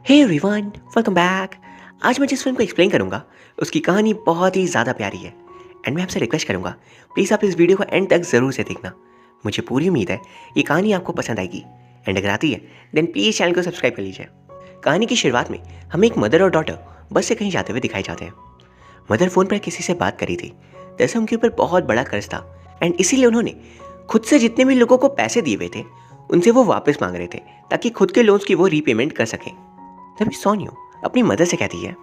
Hey everyone, welcome back. आज मैं जिस फिल्म को एक्सप्लेन करूंगा उसकी कहानी बहुत ही ज़्यादा प्यारी है एंड मैं आपसे रिक्वेस्ट करूंगा प्लीज़ आप इस वीडियो को एंड तक ज़रूर से देखना। मुझे पूरी उम्मीद है ये कहानी आपको पसंद आएगी एंड अगर आती है देन प्लीज़ चैनल को सब्सक्राइब कर लीजिए। कहानी की शुरुआत में हमें एक मदर और डॉटर बस से कहीं जाते हुए दिखाई जाते हैं। मदर फ़ोन पर किसी से बात करी थी, दरअसल उनके ऊपर बहुत बड़ा कर्ज था एंड इसीलिए उन्होंने खुद से जितने भी लोगों को पैसे दिए हुए थे उनसे वो वापस मांग रहे थे ताकि खुद के लोन्स की वो रीपेमेंट कर सकें। तभी सोनियो अपनी मदर से कहती है,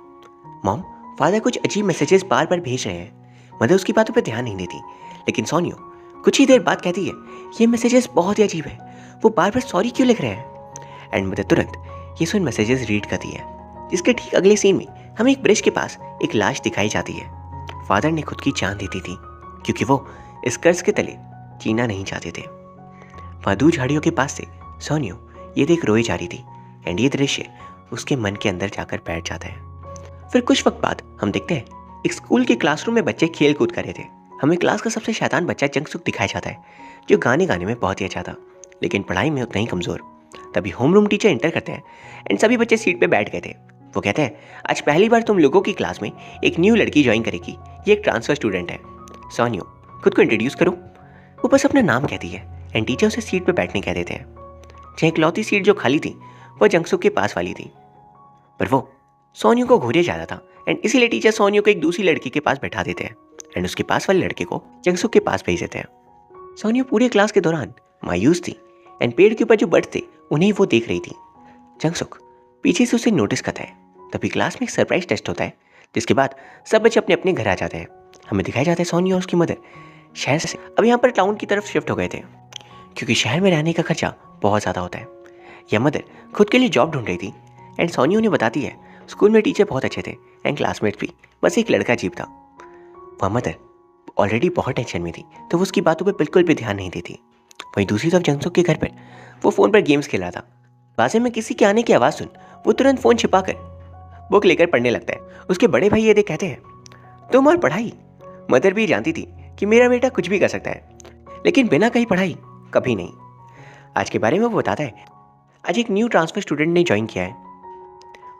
मॉम फादर कुछ अजीब मैसेजेस बार बार भेज रहे हैं। मदर उसकी बातों पर ध्यान नहीं देती, लेकिन सोनियो कुछ ही देर बाद कहती है, ये मैसेजेस बहुत ही अजीब है, वो बार बार सॉरी क्यों लिख रहे हैं। एंड मदर तुरंत ये सुन मैसेजेस रीड करती है, जिसके ठीक अगले सीन में हमें एक ब्रिज के पास एक लाश दिखाई जाती है। फादर ने खुद की जान दे दी थी क्योंकि वो इस कर्ज के तले जीना नहीं चाहते थे। वहाँ झाड़ियों के पास से सोनियो ये देख रोई जा रही थी एंड ये दृश्य उसके मन के अंदर जाकर बैठ जाता है। फिर कुछ वक्त बाद हम देखते हैं एक स्कूल के क्लासरूम में बच्चे खेल कूद कर रहे थे। हमें क्लास का सबसे शैतान बच्चा जंगसुक दिखाया जाता है, जो गाने गाने में बहुत ही अच्छा था लेकिन पढ़ाई में उतना ही कमज़ोर। तभी होमरूम टीचर इंटर करते हैं एंड सभी बच्चे सीट पे बैठ गए थे। वो कहते हैं, आज पहली बार तुम लोगों की क्लास में एक न्यू लड़की ज्वाइन करेगी, ये एक ट्रांसफर स्टूडेंट है। सोनियो खुद को इंट्रोड्यूस करो। वो बस अपना नाम कहती है एंड टीचर उसे सीट पर बैठने कह देते हैं। जहाँ इकलौती सीट जो खाली थी वह जंगसुक के पास वाली थी, पर वो सोनियो को घूरे जा रहा था एंड इसीलिए टीचर सोनियो को एक दूसरी लड़की के पास बैठा देते हैं एंड उसके पास वाले लड़के को जंगसुक के पास भेज देते हैं। सोनियो पूरे क्लास के दौरान मायूस थी एंड पेड़ के ऊपर जो बर्ड्स थे उन्हें वो देख रही थी। जंगसुक पीछे से उसे नोटिस करता है। तभी क्लास में एक सरप्राइज टेस्ट होता है, जिसके बाद सब बच्चे अपने अपने घर आ जाते हैं। हमें दिखाया जाता है सोनियो और उसकी मदर शहर से अब यहाँ पर टाउन की तरफ शिफ्ट हो गए थे क्योंकि शहर में रहने का खर्चा बहुत ज़्यादा होता है। यह मदर खुद के लिए जॉब ढूंढ रही थी एंड सोनियो ने बताती है, स्कूल में टीचर बहुत अच्छे थे एंड क्लासमेट्स भी, बस एक लड़का अजीब था। वह मदर ऑलरेडी बहुत टेंशन में थी तो वो उसकी बातों पर बिल्कुल भी ध्यान नहीं देती। वहीं दूसरी तरफ जंगसुक के घर पर वो फ़ोन पर गेम्स खेल रहा था। बाजे में किसी के आने की आवाज़ सुन वो तुरंत फ़ोन छिपाकर बुक लेकर पढ़ने लगता है। उसके बड़े भाई ये देख कहते हैं, तुम और पढ़ाई। मदर भी जानती थी कि मेरा बेटा कुछ भी कर सकता है, लेकिन बिना कहीं पढ़ाई कभी नहीं। आज के बारे में वो बताता है, आज एक न्यू ट्रांसफर स्टूडेंट ने ज्वाइन किया है,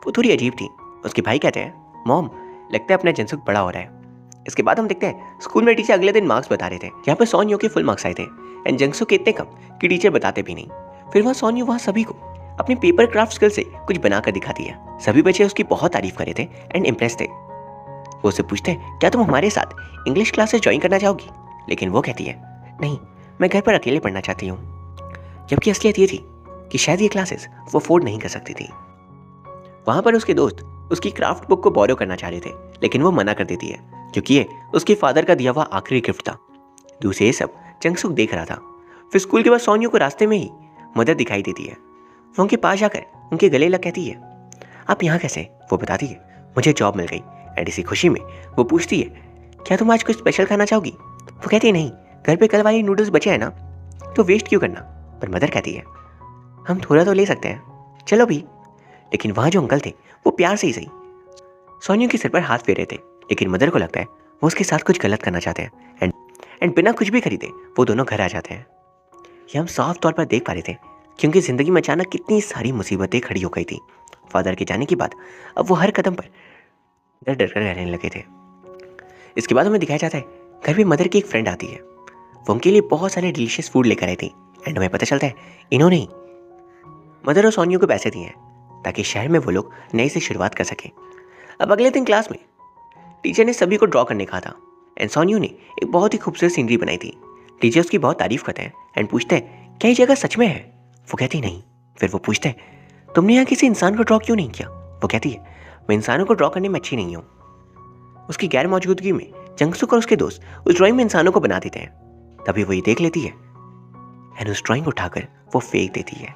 वो थोड़ी अजीब थी। उसके भाई कहते हैं, मॉम लगता है अपना जंगसुक बड़ा हो रहा है। इसके बाद हम देखते हैं स्कूल में टीचर अगले दिन मार्क्स बता रहे थे, यहाँ पर सोनियो के फुल मार्क्स आए थे एंड जंगसुक के इतने कम कि टीचर बताते भी नहीं। फिर वहाँ सोनियो वहाँ सभी को अपनी पेपर क्राफ्ट स्किल से कुछ बनाकर दिखाती है। सभी बच्चे उसकी बहुत तारीफ कर रहे थे एंड इम्प्रेस थे। वो उससे पूछते हैं, क्या तुम हमारे साथ इंग्लिश क्लासेस ज्वाइन करना चाहोगी? लेकिन वो कहती है, नहीं, मैं घर पर अकेले पढ़ना चाहती हूँ। जबकि असलियत ये थी कि शायद ये क्लासेस वो अफोर्ड नहीं कर सकती थी। वहाँ पर उसके दोस्त उसकी क्राफ्ट बुक को बोरो करना चाह रहे थे, लेकिन वो मना कर देती है क्योंकि ये उसके फादर का दिया हुआ आखिरी गिफ्ट था। दूसरे ये सब जंगसुक देख रहा था। फिर स्कूल के बाद सोनियो को रास्ते में ही मदर दिखाई देती है। वो उनके पास जाकर उनके गले लग कहती है, आप यहाँ कैसे? वो बताती है, मुझे जॉब मिल गई। एंड इसी खुशी में वो पूछती है, क्या तुम आज कुछ स्पेशल खाना चाहोगी? वो कहती है, नहीं, घर पे कल वाली नूडल्स बचे हैं ना, तो वेस्ट क्यों करना? पर मदर कहती है, हम थोड़ा तो ले सकते हैं, चलो भी। लेकिन वहाँ जो अंकल थे वो प्यार से ही सही सोनियो के सिर पर हाथ फेर रहे थे, लेकिन मदर को लगता है वो उसके साथ कुछ गलत करना चाहते हैं एंड बिना कुछ भी खरीदे वो दोनों घर आ जाते हैं। ये हम साफ तौर पर देख पा रहे थे क्योंकि ज़िंदगी में अचानक कितनी सारी मुसीबतें खड़ी हो गई थी। फादर के जाने के बाद अब वो हर कदम पर डर डर कर रहने लगे थे। इसके बाद हमें दिखाया जाता है घर में मदर की एक फ्रेंड आती है। वो उनके लिए बहुत सारे डिलीशियस फूड लेकर आई थी एंड हमें पता चलता है इन्होंने ही मदर और सोनियो को पैसे दिए हैं ताकि शहर में वो लोग नई से शुरुआत कर सकें। अब अगले दिन क्लास में टीचर ने सभी को ड्रॉ करने कहा था एंड सोनियो ने एक बहुत ही खूबसूरत सीनरी बनाई थी। टीचर उसकी बहुत तारीफ करते हैं एंड पूछते हैं, क्या ये जगह सच में है? वो कहती नहीं। फिर वो पूछते हैं, तुमने यहाँ किसी इंसान को ड्रॉ क्यों नहीं किया? वो कहती है, मैं इंसानों को ड्रॉ करने में अच्छी नहीं हूँ। उसकी गैर मौजूदगी में जंगसुक और उसके दोस्त उस ड्राइंग में इंसानों को बना देते हैं। तभी वो ये देख लेती है एंड उस ड्राइंग को उठाकर वो फेंक देती है।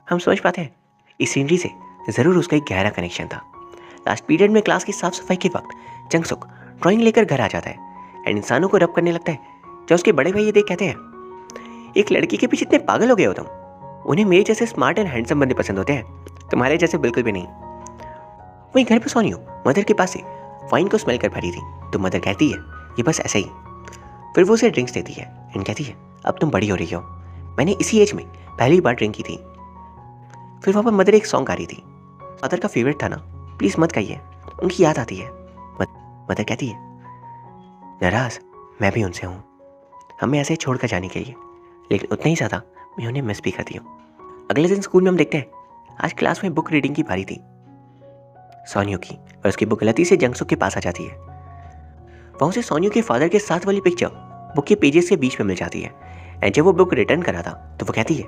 हम समझ पाते हैं इस सीनरी से ज़रूर उसका एक गहरा कनेक्शन था। लास्ट पीरियड में क्लास की साफ सफाई के वक्त जंगसुक ड्राइंग लेकर घर आ जाता है एंड इंसानों को रब करने लगता है। जब उसके बड़े भाई ये देख कहते हैं, एक लड़की के पीछे इतने पागल हो गए हो तुम, उन्हें मेरे जैसे स्मार्ट एंड हैंडसम बंदे पसंद होते हैं, तुम्हारे जैसे बिल्कुल भी नहीं। वहीं घर पर सोनियो मदर के पास से वाइन को स्मेल कर भरी थी तो मदर कहती है, ये बस ऐसा ही। फिर वो उसे ड्रिंक्स देती है एंड कहती है, अब तुम बड़ी हो रही हो, मैंने इसी एज में पहली बार ड्रिंक की थी। फिर वहाँ पर मदर एक सॉन्ग गा रही थी फादर का फेवरेट था ना, प्लीज़ मत कहिए, उनकी याद आती है। मदर कहती है, नाराज मैं भी उनसे हूँ, हमें ऐसे छोड़कर जाने के लिए, लेकिन उतना ही ज़्यादा मैं उन्हें मिस भी करती हूँ। अगले दिन स्कूल में हम देखते हैं, आज क्लास में बुक रीडिंग की बारी थी सोनियो की, और उसकी बुक गलती से जंगसुक के पास आ जाती है। वहाँ से सोनियो के फादर के साथ वाली पिक्चर बुक के पेजेस के बीच में मिल जाती है। एंड जब वो बुक रिटर्न करा था तो वो कहती है,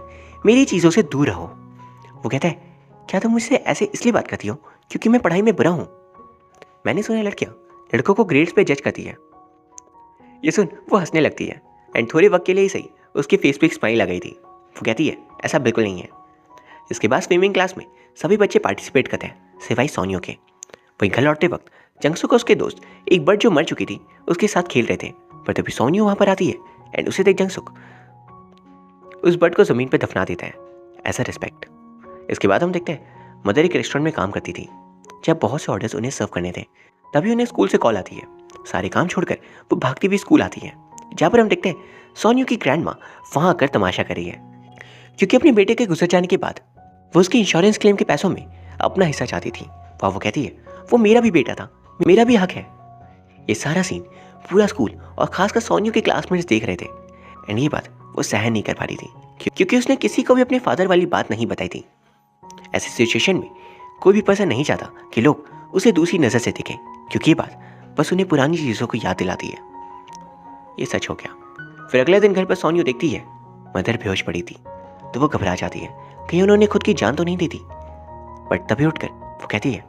मेरी चीज़ों से दूर रहो। वो कहता है, क्या तुम मुझसे ऐसे इसलिए बात करती हो क्योंकि मैं पढ़ाई में बुरा हूँ? मैंने सुना लड़कियाँ लड़कों को ग्रेड्स पे जज करती है। ये सुन वो हंसने लगती है, एंड थोड़े वक्त के लिए ही सही उसके फेस पे एक स्माइल आ गई थी। वो कहती है, ऐसा बिल्कुल नहीं है। इसके बाद स्विमिंग क्लास में सभी बच्चे पार्टिसिपेट करते हैं सिवाय सोनियो के। वहीं घर लौटते वक्त जंगसुक और उसके दोस्त एक बर्ड जो मर चुकी थी उसके साथ खेल रहे थे, पर तभी सोनियो वहां पर आती है एंड उसे देख जंगसुक उस बर्ड को जमीन पर दफना देता है एज अ रिस्पेक्ट। इसके बाद हम देखते हैं मदर एक रेस्टोरेंट में काम करती थी जब बहुत से ऑर्डर्स उन्हें सर्व करने थे। तभी उन्हें स्कूल से कॉल आती है। सारे काम छोड़कर वो भागती हुई स्कूल आती है, जहाँ पर हम देखते हैं सोनियो की ग्रैंड माँ वहाँ आकर तमाशा कर रही है, क्योंकि अपने बेटे के गुजर जाने के बाद वो उसके इंश्योरेंस क्लेम के पैसों में अपना हिस्सा चाहती थी। वहाँ वो कहती है, वो मेरा भी बेटा था, मेरा भी हक है। ये सारा सीन पूरा स्कूल और खासकर सोनियो के क्लासमेट्स देख रहे थे, एंड ये बात वो सहन नहीं कर पा रही थी क्योंकि उसने किसी को भी अपने फादर वाली बात नहीं बताई थी। ऐसी सिचुएशन में कोई भी पर्सन नहीं चाहता कि लोग उसे दूसरी नज़र से देखें, क्योंकि ये बात बस उन्हें पुरानी चीज़ों को याद दिलाती है। ये सच हो गया। फिर अगले दिन घर पर सोनियो देखती है मदर बेहोश पड़ी थी, तो वो घबरा जाती है कहीं उन्होंने खुद की जान तो नहीं दी थी। बट तभी उठकर वो कहती है,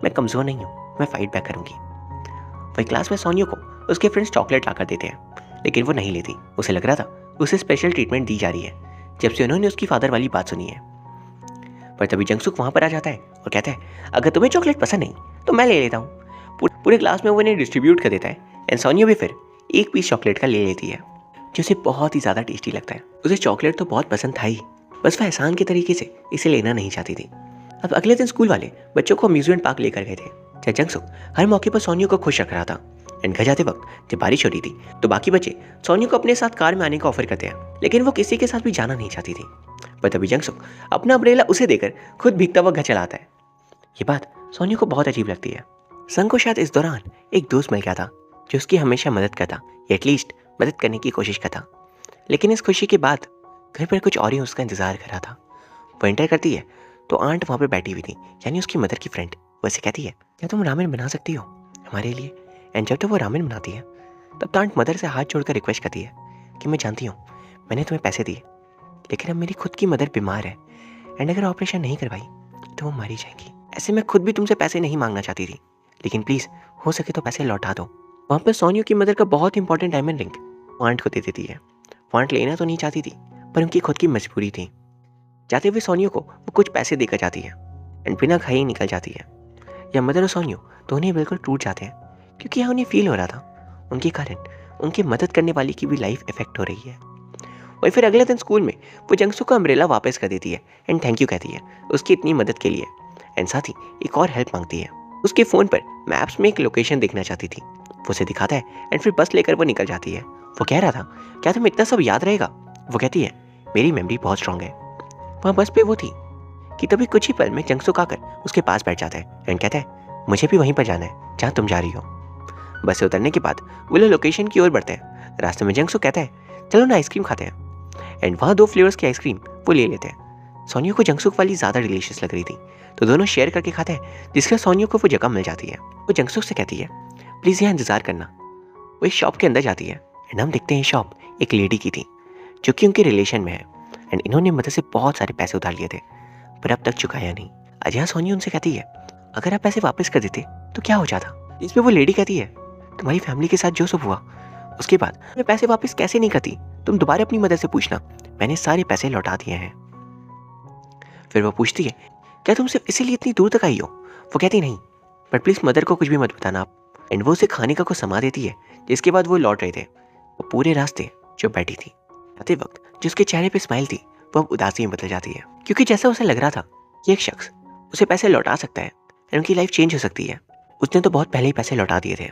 मैं कमज़ोर नहीं हूँ, मैं फाइट बैक करूँगी। वही क्लास में सोनियो को उसके फ्रेंड्स चॉकलेट लाकर देते हैं, लेकिन वो नहीं लेती। उसे लग रहा था उसे स्पेशल ट्रीटमेंट दी जा रही है जब से उन्होंने उसकी फादर वाली बात सुनी है। पर तभी जंगसुक वहाँ पर आ जाता है और कहता है, अगर तुम्हें चॉकलेट पसंद नहीं तो मैं ले लेता हूँ। पूरे क्लास में वो इन्हें डिस्ट्रीब्यूट कर देता है, एंड सोनियो भी फिर एक पीस चॉकलेट का ले लेती है जो उसे बहुत ही ज़्यादा टेस्टी लगता है। उसे चॉकलेट तो बहुत पसंद था ही, बस वह एहसान के तरीके से इसे लेना नहीं चाहती थी। अब अगले दिन स्कूल वाले बच्चों को अम्यूजमेंट पार्क लेकर गए थे, जहाँ जंगसुक हर मौके पर सोनियो को खुश रख रहा था। एंड घर जाते वक्त जब बारिश हो रही थी तो बाकी बच्चे सोनियो को अपने साथ कार में आने का ऑफर करते हैं, लेकिन वो किसी के साथ भी जाना नहीं चाहती थी। पर तभी जंगसुक अपना अम्ब्रेला उसे देकर खुद भीगता हुआ घर चला आता है। ये बात सोनियो को बहुत अजीब लगती है। संग को शायद इस दौरान एक दोस्त मिल गया था जो उसकी हमेशा मदद करता, या एटलीस्ट मदद करने की कोशिश करता। लेकिन इस खुशी के बाद घर पर कुछ और ही उसका इंतजार कर रहा था। वो एंटर करती है तो आंट वहाँ पर बैठी हुई थी, यानी उसकी मदर की फ्रेंड। वैसे कहती है, क्या तुम रामेन बना सकती हो हमारे लिए? एंड जब वो रामेन बनाती है तब आंट मदर से हाथ जोड़कर रिक्वेस्ट करती है कि मैं जानती हूँ मैंने तुम्हें पैसे दिए, लेकिन अब मेरी खुद की मदर बीमार है, एंड अगर ऑपरेशन नहीं करवाई तो वो मरी जाएगी। ऐसे मैं खुद भी तुमसे पैसे नहीं मांगना चाहती थी, लेकिन प्लीज़ हो सके तो पैसे लौटा दो। वहाँ पर सोनियो की मदर का बहुत इंपॉर्टेंट डायमंड रिंग वांट को दे देती है। वांट लेना तो नहीं चाहती थी, पर उनकी खुद की मजबूरी थी। जाते हुए सोनियो को वो कुछ पैसे देकर जाती है, एंड बिना खाए ही निकल जाती है। या मदर और सोनियो दोनों बिल्कुल टूट जाते हैं, क्योंकि यहाँ उन्हें फील हो रहा था उनके कारण उनकी मदद करने वाली की भी लाइफ इफेक्ट हो रही है। वही फिर अगले दिन स्कूल में वो जंगसुक को अम्ब्रेला वापस कर देती है एंड थैंक यू कहती है उसकी इतनी मदद के लिए, एंड साथ ही एक और हेल्प मांगती है। उसके फ़ोन पर मैप्स में एक लोकेशन देखना चाहती थी, वो उसे दिखाता है एंड फिर बस लेकर वो निकल जाती है। वो कह रहा था, क्या तुम्हें इतना सब याद रहेगा? वो कहती है, मेरी मेमोरी बहुत स्ट्रांग है। वहाँ बस पे वो थी कि तभी कुछ ही पल में जंगसुक आकर उसके पास बैठ जाता है एंड कहता है, मुझे भी वहीं पर जाना है जहाँ तुम जा रही हो। बस से उतरने के बाद वो लोग लोकेशन की ओर बढ़ते हैं। रास्ते में जंगसुक कहता है, चलो ना आइसक्रीम खाते हैं, एंड वहाँ 2 फ्लेवर्स की आइसक्रीम वो ले लेते हैं। सोनियो को जंगसुक वाली ज़्यादा डिलीशियस लग रही थी, तो दोनों शेयर करके खाते हैं, जिसके सोनियो को वो जगह मिल जाती है। वो जंगसुक से कहती है, प्लीज़ यहाँ इंतज़ार करना। वो इस शॉप के अंदर जाती है एंड हम देखते हैं शॉप एक लेडी की थी जो कि उनके रिलेशन में है, एंड इन्होंने मदद से बहुत सारे पैसे उधार लिए थे, पर अब तक चुकाया नहीं। आज यहाँ सोनियो उनसे कहती है, अगर आप पैसे वापस कर देते तो क्या हो जाता? इस पर वो लेडी कहती है, तुम्हारी फैमिली के साथ जो सब हुआ उसके बाद मैं पैसे वापस कैसे नहीं करती? तुम दोबारा अपनी मदद से पूछना, मैंने सारे पैसे लौटा दिए हैं। फिर वो पूछती है, क्या तुम सिर्फ इसीलिए इतनी दूर तक आई हो? वो कहती नहीं, बट प्लीज़ मदर को कुछ भी मत बताना आप। एंड वो उसे खाने का कुछ समा देती है, जिसके बाद वो लौट रहे थे। वो पूरे रास्ते जो बैठी थी, आते वक्त जिसके चेहरे पे स्माइल थी वो अब उदासी में बदल जाती है, क्योंकि जैसा उसे लग रहा था कि एक शख्स उसे पैसे लौटा सकता है एंड उनकी लाइफ चेंज हो सकती है, उसने तो बहुत पहले ही पैसे लौटा दिए थे।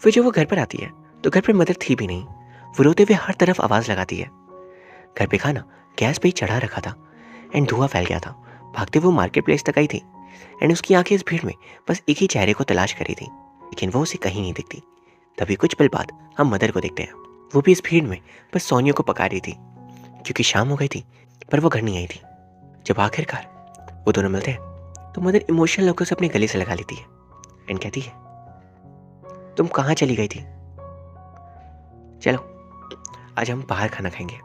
फिर जब वो घर पर आती है तो घर पर मदर थी भी नहीं। वो रोते हुए हर तरफ आवाज़ लगाती है। घर पे खाना गैस पे ही चढ़ा रखा था एंड धुआं फैल गया था। भागते हुए मार्केट प्लेस तक आई थी, एंड उसकी आंखें इस भीड़ में बस एक ही चेहरे को तलाश कर रही थी, लेकिन वो उसे कहीं नहीं दिखती। तभी कुछ पल बाद हम मदर को देखते हैं। वो भी इस भीड़ में बस सोनिया को पका रही थी, क्योंकि शाम हो गई थी पर वो घर नहीं आई थी। जब आखिरकार वो दोनों मिलते हैं तो मदर इमोशनल होकर उसे अपने गले से लगा लेती है एंड कहती है, तुम कहाँ चली गई थी? चलो आज हम बाहर खाना खाएंगे।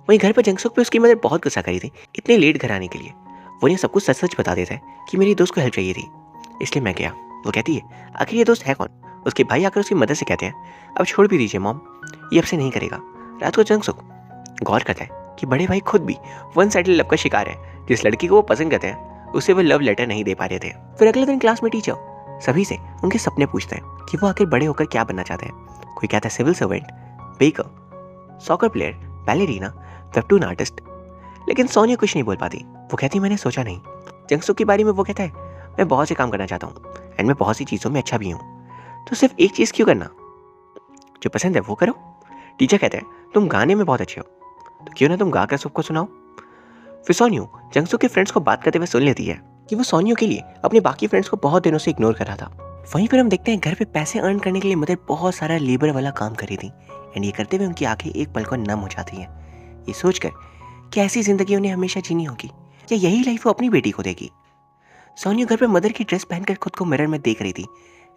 वहीं घर पर जंगसुक पे उसकी मदर बहुत गुस्सा करी थी इतने लेट घर आने के लिए। वो ने सब कुछ सच सच बता देता है कि मेरी दोस्त को हेल्प चाहिए थी, इसलिए मैं गया। वो कहती है, आखिर ये दोस्त है कौन? उसके भाई आकर उसकी मदर से कहते हैं, अब छोड़ भी दीजिए मॉम, ये अब से नहीं करेगा। रात को जंगसुक गौर करता है कि बड़े भाई खुद भी वन साइडेड लव का शिकार है। जिस लड़की को वो पसंद करते हैं उसे वो लव लेटर नहीं दे पा रहे थे। फिर अगले दिन क्लास में टीचर सभी से उनके सपने पूछते हैं कि वो आखिर बड़े होकर क्या बनना चाहते हैं। कोई कहता है civil servant, baker, soccer player, ballerina, webtoon artist. लेकिन सोनिया कुछ नहीं बोल पाती। वो कहती, मैंने सोचा नहीं। जंगसुक के बारे में वो कहता है, मैं बहुत से काम करना चाहता हूँ एंड मैं बहुत सी चीज़ों में अच्छा भी हूँ, तो सिर्फ एक चीज़ क्यों करना? जो पसंद है वो करो। टीचर कहते हैं, तुम गाने में बहुत अच्छे हो, तो क्यों ना तुम गाकर सबको सुनाओ। फिर सोनियो जंगसुक के फ्रेंड्स को बात करते हुए सुन लेती है कि वो सोनियो के लिए अपने बाकी फ्रेंड्स को बहुत दिनों से इग्नोर कर रहा था। वहीं पर हम देखते हैं घर पे पैसे अर्न करने के लिए मदर बहुत सारा लेबर वाला काम कर रही थी एंड ये करते हुए उनकी आंखें एक पल को नम हो जाती हैं, ये सोचकर कि ऐसी जिंदगी उन्हें हमेशा जीनी होगी या यही लाइफ वो अपनी बेटी को देगी। सोनिया घर पर मदर की ड्रेस पहनकर खुद को मिरर में देख रही थी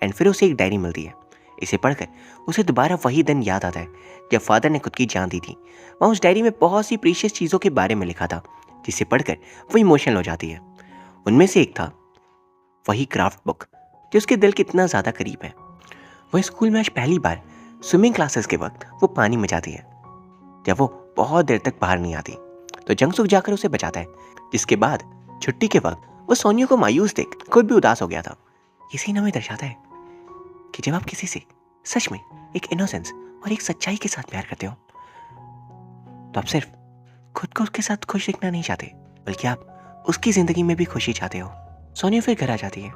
एंड फिर उसे एक डायरी मिलती है। इसे पढ़कर उसे दोबारा वही दिन याद आता है जब फादर ने खुद की जान दी थी। वहाँ उस डायरी में बहुत सी प्रीशियस चीज़ों के बारे में लिखा था, जिसे पढ़कर वो इमोशनल हो जाती है। उनमें से एक था वही क्राफ्ट बुक जो उसके दिल के इतना ज़्यादा करीब है। वह स्कूल में आज पहली बार स्विमिंग क्लासेस के वक्त वो पानी में जाती है, जब वो बहुत देर तक बाहर नहीं आती तो जंगसुक जाकर उसे बचाता है, जिसके बाद छुट्टी के वक्त वो सोनिया को मायूस देख खुद भी उदास हो गया था। ये सीन हमें दर्शाता है कि जब आप किसी से सच में एक इनोसेंस और एक सच्चाई के साथ प्यार करते हो तो आप सिर्फ खुद को उसके साथ खुश दिखना नहीं चाहते, बल्कि आप उसकी जिंदगी में भी खुशी चाहते हो। सोनिया फिर घर आ जाती है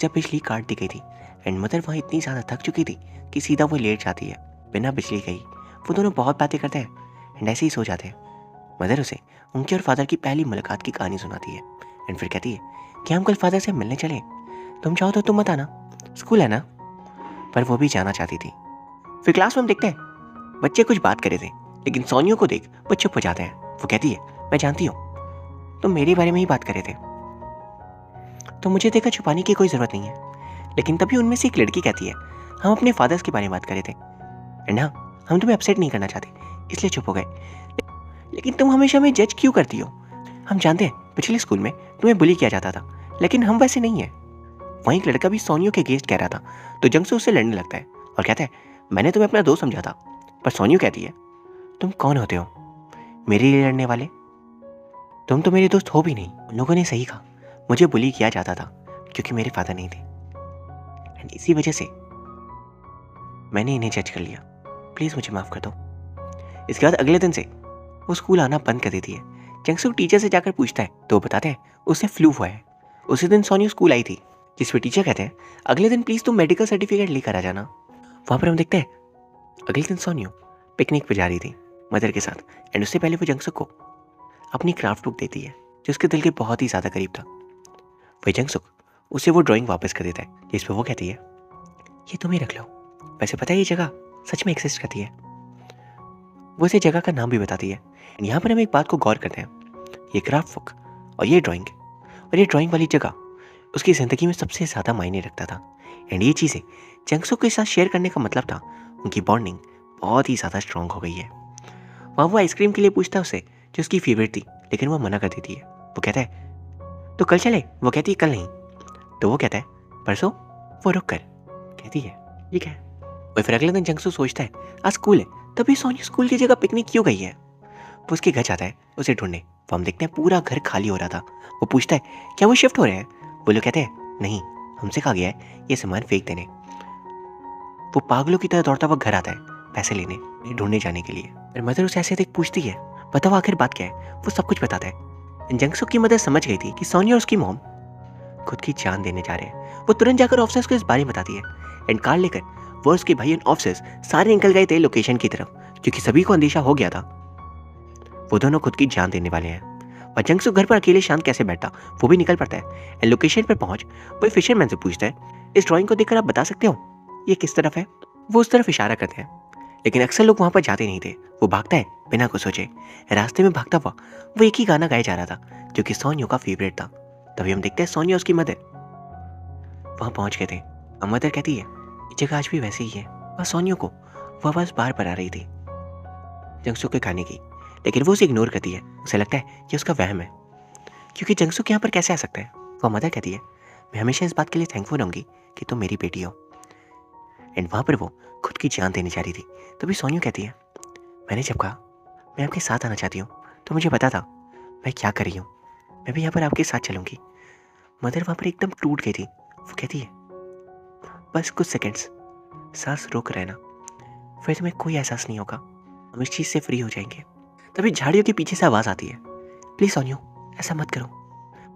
जब बिजली काट दी गई थी एंड मदर वहाँ इतनी ज़्यादा थक चुकी थी कि सीधा वो लेट जाती है बिना बिजली गई। वो दोनों बहुत बातें करते हैं एंड ऐसे ही सो जाते हैं। मदर उसे उनके और फादर की पहली मुलाकात की कहानी सुनाती है एंड फिर कहती है कि हम कल फादर से मिलने चले, तुम चाहो तो तुम मत आना, स्कूल है ना। पर वो भी जाना चाहती थी। फिर क्लास में हम देखते हैं बच्चे कुछ बात कर रहे थे, लेकिन सोनिया को देख वो चुप हो जाते हैं। वो कहती है, मैं जानती हूँ तुम मेरे बारे में ही बात कर रहे थे, तो मुझे देखकर छुपाने की कोई ज़रूरत नहीं है। लेकिन तभी उनमें से एक लड़की कहती है, हम अपने फादर्स के बारे में बात कर रहे थे एंड हाँ, हम तुम्हें अपसेट नहीं करना चाहते इसलिए चुप हो गए, लेकिन तुम हमेशा हमें जज क्यों करती हो? हम जानते हैं पिछले स्कूल में तुम्हें बुली किया जाता था, लेकिन हम वैसे नहीं है। वहीं एक लड़का भी सोनियो के अगेंस्ट कह रहा था, तो जंगसुक उससे लड़ने लगता है और कहता है, मैंने तुम्हें अपना दोस्त समझा था। पर सोनियो कहती है, तुम कौन होते हो मेरे लिए लड़ने वाले? तुम तो मेरे दोस्त हो भी नहीं। उन लोगों ने सही कहा, मुझे बुली किया जाता था क्योंकि मेरे फादर नहीं थे एंड इसी वजह से मैंने इन्हें जज कर लिया, प्लीज़ मुझे माफ़ कर दो। इसके बाद अगले दिन से वो स्कूल आना बंद कर देती है। जंगसुक टीचर से जाकर पूछता है तो वो बताते हैं उसे फ्लू हुआ है। उसी दिन सोनियो स्कूल आई थी, जिस पर टीचर कहते हैं अगले दिन प्लीज़ तुम मेडिकल सर्टिफिकेट लेकर आ जाना। वहाँ पर हम देखते हैं अगले दिन सोनियो पिकनिक पर जा रही थी मदर के साथ एंड उससे पहले वो जंगसुक को अपनी क्राफ्ट बुक देती है जो उसके दिल के बहुत ही ज़्यादा करीब था। वही जंगसुक उसे वो ड्राइंग वापस कर देता है, जिस पर वो कहती है, ये तुम ही रख लो, वैसे पता है ये जगह सच में एक्सिस्ट करती है। वो इसे जगह का नाम भी बताती है। यहाँ पर हम एक बात को गौर करते हैं, ये क्राफ्ट बुक और ये ड्राइंग वाली जगह उसकी ज़िंदगी में सबसे ज़्यादा मायने रखता था एंड ये चीज़ें जंगसुक के साथ शेयर करने का मतलब था उनकी बॉन्डिंग बहुत ही ज़्यादा स्ट्रॉन्ग हो गई है। वहाँ वो आइसक्रीम के लिए पूछता है उसे जो उसकी फेवरेट थी, लेकिन वो मना कर देती है। वो कहता है तो कल चले? वो कहती है कल नहीं। तो वो कहता है परसों? वो रुक कर कहती है ठीक है। और फिर अगले दिन जंगसुक सोचता है आज स्कूल है, तभी सोनिया स्कूल की जगह पिकनिक क्यों गई है। वो उसके घर जाता है उसे ढूंढने। वो हम देखते हैं पूरा घर खाली हो रहा था। वो पूछता है क्या वो शिफ्ट हो रहे हैं? वो लोग कहते हैं नहीं, हमसे कहा गया है ये सामान फेंक देने। वो पागलों की तरह दौड़ता हुआ घर आता है पैसे लेने ढूंढने जाने के लिए। फिर मदर उसे ऐसे देख पूछती है बताओ आखिर बात क्या है। वो सब कुछ बताता है। जंगसुक की मदर समझ गई थी कि सोनिया और उसकी मॉम खुद की जान देने जा रहे हैं। वो तुरंत जाकर ऑफिसर्स को इस बारे में बताती है एंड कार लेकर वो उसके भाई और ऑफिसर्स सारे निकल गए थे लोकेशन की तरफ, क्योंकि सभी को अंदेशा हो गया था वो दोनों खुद की जान देने वाले हैं। और जंगसुक घर पर अकेले शांत कैसे बैठता वो भी निकल पड़ता है। एंड लोकेशन पर पहुंच वो फिशरमैन से पूछता है, इस ड्राइंग को देखकर आप बता सकते हो ये किस तरफ है? वो उस तरफ इशारा करते हैं, लेकिन अक्सर लोग वहां पर जाते नहीं थे। वो भागता है बिना कुछ सोचे। रास्ते में भागता हुआ वो एक ही गाना गाया जा रहा था जो कि सोनियो का फेवरेट था। तभी हम देखते हैं सोनियो उसकी मदर वहां पहुंच गए थे। अब मदर कहती है ये जगह आज भी वैसे ही है। वह सोनियो को वो आवाज बार बार आ रही थी जंगसुक के खाने की, लेकिन वो उसे इग्नोर करती है। उसे लगता है कि उसका वहम है, क्योंकि जंगसुक यहाँ पर कैसे आ सकता है। वो मदर कहती है मैं हमेशा इस बात के लिए थैंकफुल रहूंगी कि तुम मेरी बेटी हो। एंड वहाँ पर वो खुद की जान देने जा रही थी। तभी सोनियो कहती है मैंने जब कहा मैं आपके साथ आना चाहती हूँ तो मुझे पता था मैं क्या कर रही हूँ। मैं भी यहाँ पर आपके साथ चलूंगी। मदर वहाँ पर एकदम टूट गई थी। वो कहती है बस कुछ सेकंड्स सांस रोक रहना, फिर तुम्हें कोई एहसास नहीं होगा, हम इस चीज़ से फ्री हो जाएंगे। तभी झाड़ियों के पीछे से आवाज़ आती है प्लीज़ सोनियो ऐसा मत करो,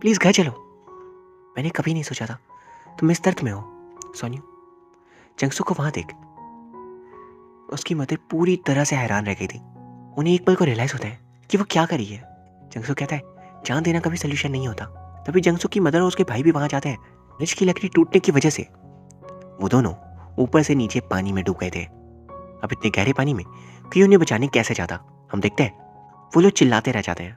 प्लीज़ घर चलो। मैंने कभी नहीं सोचा था तुम इस दर्द में हो सोनियो। जंगसुक को वहाँ देख उसकी मदर पूरी तरह से हैरान रह गई थी। उन्हें एक पल को रियलाइज़ होता है कि वो क्या कर रही है। जंगसुक कहता है जान देना कभी सोल्यूशन नहीं होता। तभी जंगसुक की मदर और उसके भाई भी वहाँ जाते हैं। ब्रिज की लकड़ी टूटने की वजह से वो दोनों ऊपर से नीचे पानी में डूब गए थे। अब इतने गहरे पानी में कि उन्हें बचाने कैसे जाता। हम देखते हैं वो लोग चिल्लाते रह जाते हैं,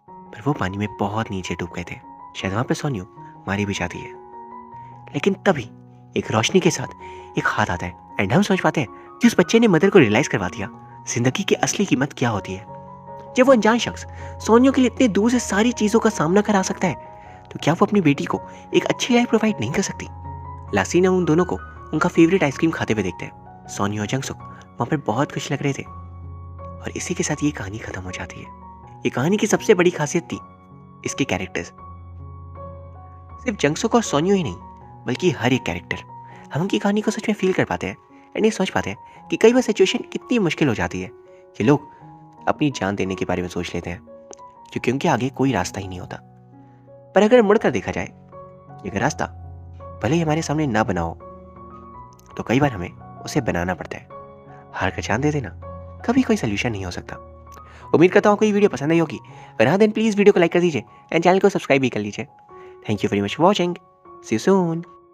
पर वो पानी में बहुत नीचे डूब गए थे। शायद वहाँ पे सोनियो मारी भी जाती है। लेकिन तभी एक रोशनी के साथ एक हाथ आता है एंड हम समझ पाते हैं कि उस बच्चे ने मदर को रियलाइज करवा दिया जिंदगी की असली कीमत क्या होती है। जब वो अनजान शख्स सोनियो के लिए इतने दूर से सारी चीजों का सामना करा सकता है, तो क्या वो अपनी बेटी को एक अच्छी लाइफ प्रोवाइड नहीं कर सकती? लासी ने उन दोनों को उनका फेवरेट आइसक्रीम खाते हुए देखते हैं। सोनियो और जंगसुक वहाँ पर बहुत खुश लग रहे थे। और इसी के साथ ये कहानी खत्म हो जाती है। ये कहानी की सबसे बड़ी खासियत थी इसके कैरेक्टर्स। सिर्फ जंगसुक और सोनियो ही नहीं, बल्कि हर एक कैरेक्टर हम उनकी कहानी को सच में फील कर पाते हैं एंड ये सोच पाते हैं कि कई बार सिचुएशन कितनी मुश्किल हो जाती है कि लोग अपनी जान देने के बारे में सोच लेते हैं, क्योंकि उनके आगे कोई रास्ता ही नहीं होता। पर अगर मुड़कर देखा जाए, अगर रास्ता भले ही हमारे सामने ना बना हो, तो कई बार हमें उसे बनाना पड़ता है। हार कर जान दे देना कभी कोई सोल्यूशन नहीं हो सकता। उम्मीद करता हूँ आपको ये वीडियो पसंद आई होगी। अगर हाँ, देन प्लीज़ वीडियो को लाइक कर दीजिए एंड चैनल को सब्सक्राइब भी कर लीजिए। Thank you very much for watching. See you soon.